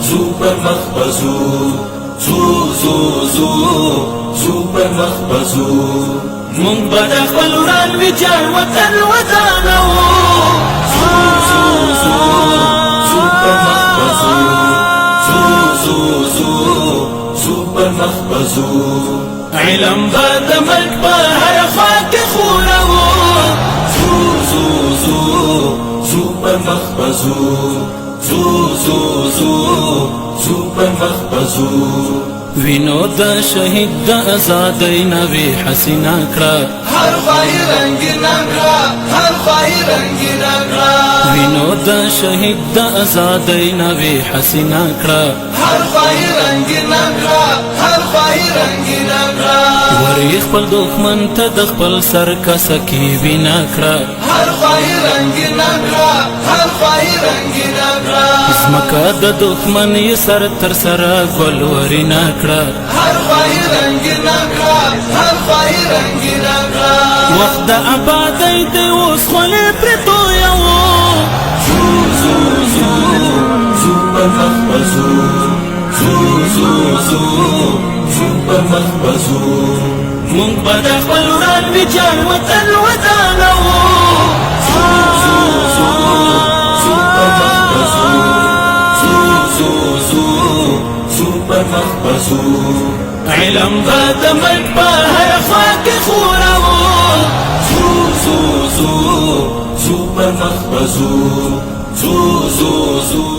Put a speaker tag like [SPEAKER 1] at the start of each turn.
[SPEAKER 1] زو پر مخبزو زو پر مخبزو مونږ به د خپل وران ویجاړ وطن ودانو زو پر مخبزو زو پر مخبزو علم به د ملک په هر خوا کې خورو زو پر مخبزو زو پر مخبزو وینو د شهید د آزادۍ نوې حسینه کړه
[SPEAKER 2] هر خوای رنگینه کړه هر خوای رنگینه کړه
[SPEAKER 1] وینو د شهید د آزادۍ نوې حسینه کړه
[SPEAKER 2] هر خوای رنگینه کړه هر خوای رنگینه کړه
[SPEAKER 1] وری خپل دښمن ته د خپل سر کاسه کې وینا کړه
[SPEAKER 2] هر خوای رنگینه کړه هر خوای رنگینه کړه
[SPEAKER 1] زمکه د دښمن یې سر تر سره ګل ورینه کړه
[SPEAKER 2] هر خوای رنگینه کړه هر خوای رنگینه کړه
[SPEAKER 1] وخت د آبادۍ دی اوس خولې پرې تویوو زو پر مخبزو زو پر مخبزو مونږ به د خپل وران ویجاړ وطن ودانو زو پر مخبزو زو پر مخبزو علم به د ملک په هر خوا کې خورو زو پر مخبزو زو